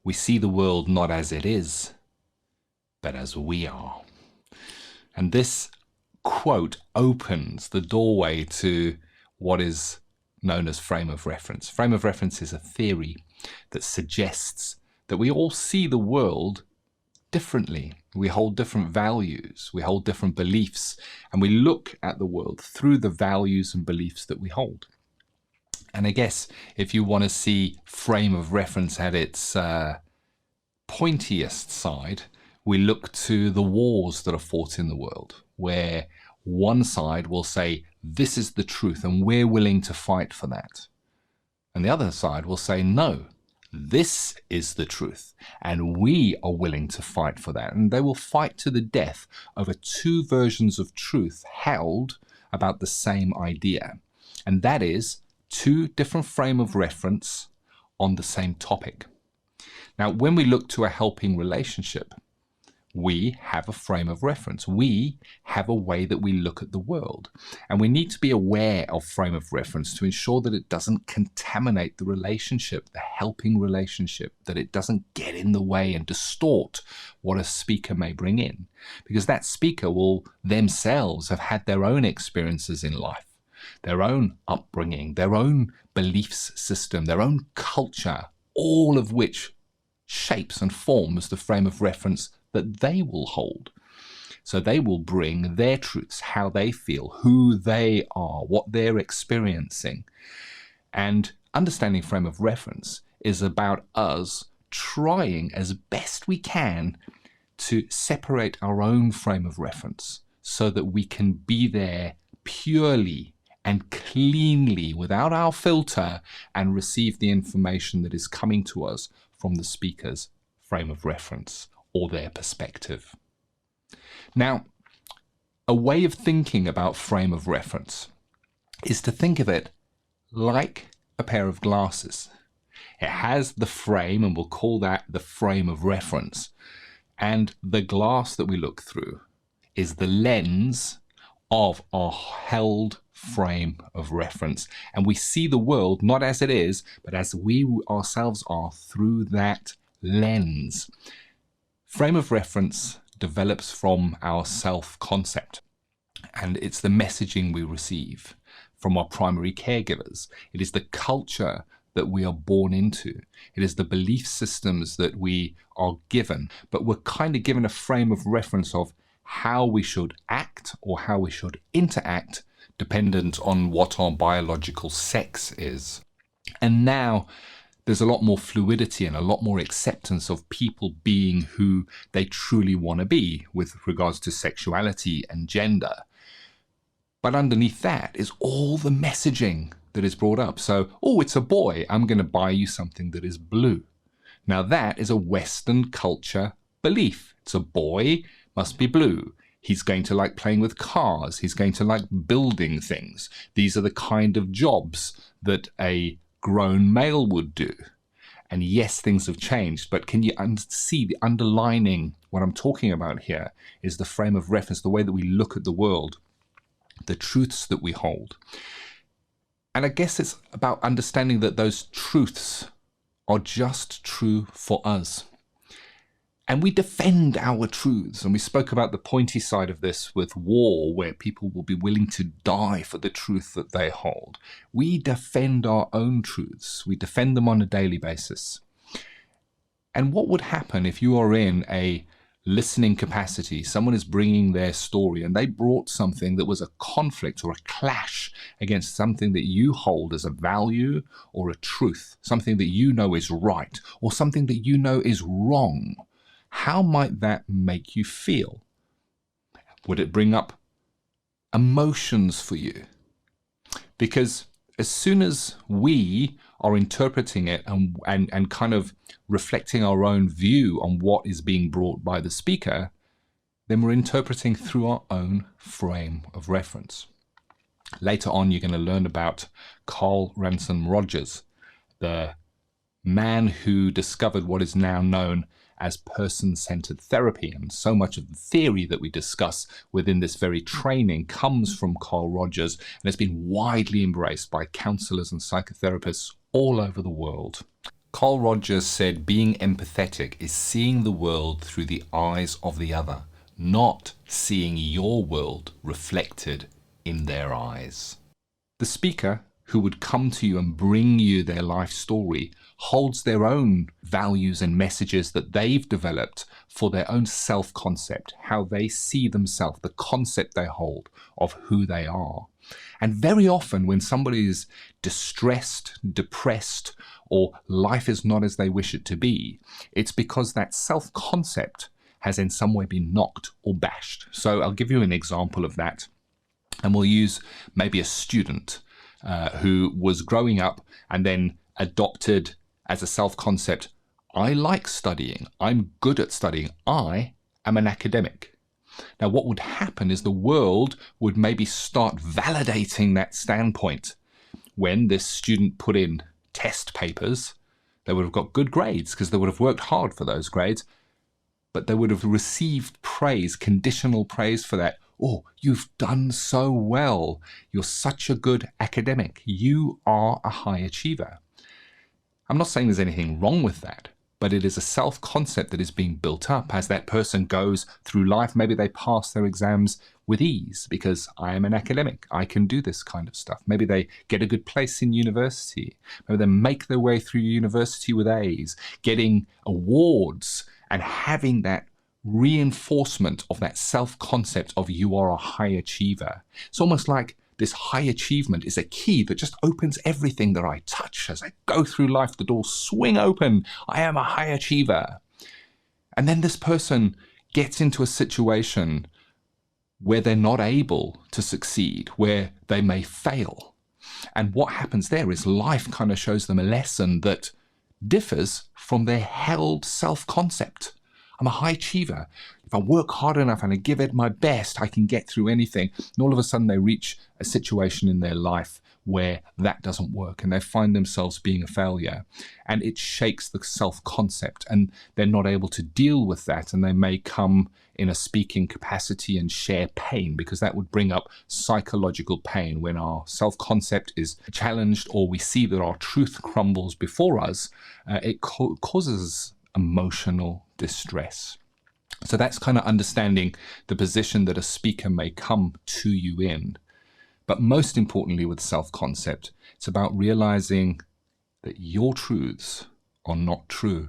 We see the world not as it is, but as we are. And this quote opens the doorway to what is known as frame of reference. Frame of reference is a theory that suggests that we all see the world differently. We hold different values, we hold different beliefs, and we look at the world through the values and beliefs that we hold. And I guess if you want to see frame of reference at its pointiest side, we look to the wars that are fought in the world, where one side will say, this is the truth, and we're willing to fight for that. And the other side will say, no, this is the truth, and we are willing to fight for that. And they will fight to the death over two versions of truth held about the same idea. And that is two different frame of reference on the same topic. Now, when we look to a helping relationship, we have a frame of reference. We have a way that we look at the world. And we need to be aware of frame of reference to ensure that it doesn't contaminate the relationship, the helping relationship, that it doesn't get in the way and distort what a speaker may bring in. Because that speaker will themselves have had their own experiences in life, their own upbringing, their own beliefs system, their own culture, all of which shapes and forms the frame of reference that they will hold. So they will bring their truths, how they feel, who they are, what they're experiencing. And understanding frame of reference is about us trying as best we can to separate our own frame of reference so that we can be there purely and cleanly without our filter and receive the information that is coming to us from the speaker's frame of reference or their perspective. Now, a way of thinking about frame of reference is to think of it like a pair of glasses. It has the frame, and we'll call that the frame of reference. And the glass that we look through is the lens of our held frame of reference. And we see the world not as it is, but as we ourselves are through that lens. Frame of reference develops from our self-concept, and it's the messaging we receive from our primary caregivers. It is the culture that we are born into. It is the belief systems that we are given, but we're kind of given a frame of reference of how we should act or how we should interact dependent on what our biological sex is. And now there's a lot more fluidity and a lot more acceptance of people being who they truly want to be with regards to sexuality and gender. But underneath that is all the messaging that is brought up. So, oh, it's a boy, I'm going to buy you something that is blue. Now that is a Western culture belief. It's a boy, must be blue. He's going to like playing with cars. He's going to like building things. These are the kind of jobs that a grown male would do. And yes, things have changed, but can you see the underlining? What I'm talking about here is the frame of reference, the way that we look at the world, the truths that we hold. And I guess it's about understanding that those truths are just true for us. And we defend our truths. And we spoke about the pointy side of this with war, where people will be willing to die for the truth that they hold. We defend our own truths. We defend them on a daily basis. And what would happen if you are in a listening capacity, someone is bringing their story and they brought something that was a conflict or a clash against something that you hold as a value or a truth, something that you know is right or something that you know is wrong? How might that make you feel? Would it bring up emotions for you? Because as soon as we are interpreting it and kind of reflecting our own view on what is being brought by the speaker, then we're interpreting through our own frame of reference. Later on, you're going to learn about Carl Ransom Rogers, the man who discovered what is now known as person-centered therapy. And so much of the theory that we discuss within this very training comes from Carl Rogers and has been widely embraced by counselors and psychotherapists all over the world. Carl Rogers said being empathetic is seeing the world through the eyes of the other, not seeing your world reflected in their eyes. The speaker who would come to you and bring you their life story holds their own values and messages that they've developed for their own self-concept, how they see themselves, the concept they hold of who they are. And very often when somebody is distressed, depressed, or life is not as they wish it to be, it's because that self-concept has in some way been knocked or bashed. So I'll give you an example of that. And we'll use maybe a student who was growing up and then adopted as a self-concept, I like studying, I'm good at studying, I am an academic. Now what would happen is the world would maybe start validating that standpoint. When this student put in test papers, they would have got good grades because they would have worked hard for those grades, but they would have received praise, conditional praise for that. Oh, you've done so well. You're such a good academic. You are a high achiever. I'm not saying there's anything wrong with that, but it is a self-concept that is being built up as that person goes through life. Maybe they pass their exams with ease because I am an academic. I can do this kind of stuff. Maybe they get a good place in university. Maybe they make their way through university with A's, getting awards and having that reinforcement of that self-concept of you are a high achiever. It's almost like this high achievement is a key that just opens everything that I touch. As I go through life, the doors swing open. I am a high achiever. And then this person gets into a situation where they're not able to succeed, where they may fail. And what happens there is life kind of shows them a lesson that differs from their held self-concept. I'm a high achiever. If I work hard enough and I give it my best, I can get through anything. And all of a sudden they reach a situation in their life where that doesn't work and they find themselves being a failure. And it shakes the self-concept and they're not able to deal with that, and they may come in a speaking capacity and share pain, because that would bring up psychological pain. When our self-concept is challenged or we see that our truth crumbles before us, it causes emotional distress. So that's kind of understanding the position that a speaker may come to you in. But most importantly with self-concept, it's about realizing that your truths are not true.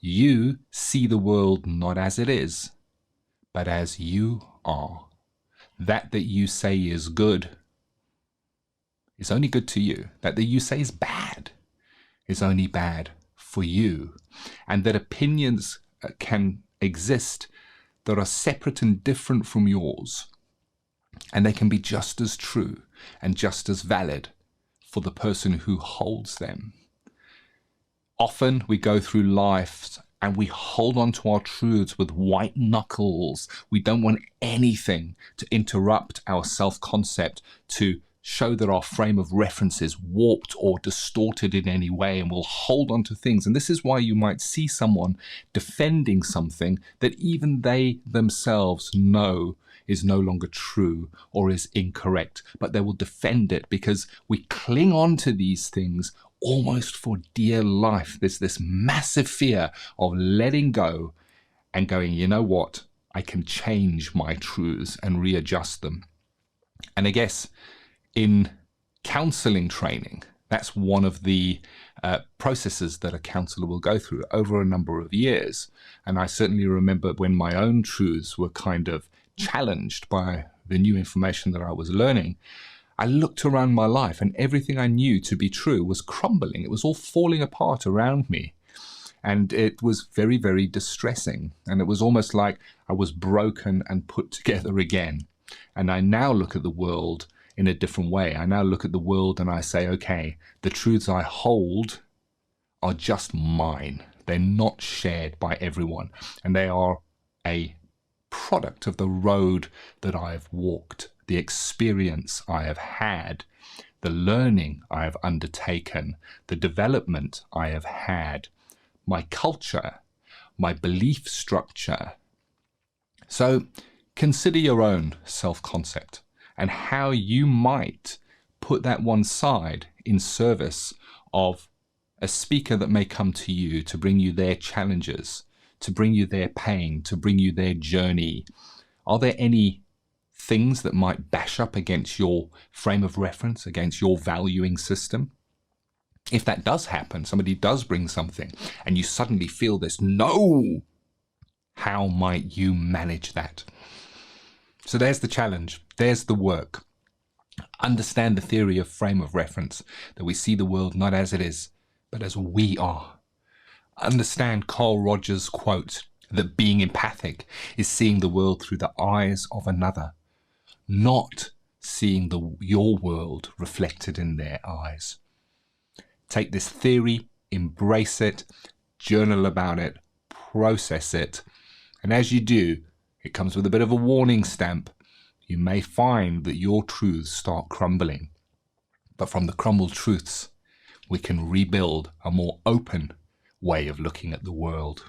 You see the world not as it is, but as you are. That you say is good is only good to you. That you say is bad is only bad for you. And that opinions can exist that are separate and different from yours, and they can be just as true and just as valid for the person who holds them. Often we go through life and we hold on to our truths with white knuckles. We don't want anything to interrupt our self-concept, to show that our frame of reference is warped or distorted in any way, and we'll hold on to things. And this is why you might see someone defending something that even they themselves know is no longer true or is incorrect, but they will defend it because we cling on to these things almost for dear life. There's this massive fear of letting go and going, you know what, I can change my truths and readjust them. And I guess in counselling training, that's one of the processes that a counsellor will go through over a number of years. And I certainly remember when my own truths were kind of challenged by the new information that I was learning, I looked around my life and everything I knew to be true was crumbling. It was all falling apart around me. And it was very, very distressing. And it was almost like I was broken and put together again. And I now look at the world in a different way. I now look at the world and I say, okay, the truths I hold are just mine. They're not shared by everyone. And they are a product of the road that I've walked, the experience I have had, the learning I have undertaken, the development I have had, my culture, my belief structure. So consider your own self-concept and how you might put that one side in service of a speaker that may come to you to bring you their challenges, to bring you their pain, to bring you their journey, are there any things that might bash up against your frame of reference, against your valuing system? If that does happen, somebody does bring something and you suddenly feel this no, how might you manage that? So there's the challenge, there's the work. Understand the theory of frame of reference, that we see the world not as it is, but as we are. Understand Carl Rogers' quote that being empathic is seeing the world through the eyes of another, not seeing your world reflected in their eyes. Take this theory, embrace it, journal about it, process it, and as you do, it comes with a bit of a warning stamp. You may find that your truths start crumbling. But from the crumbled truths, we can rebuild a more open way of looking at the world.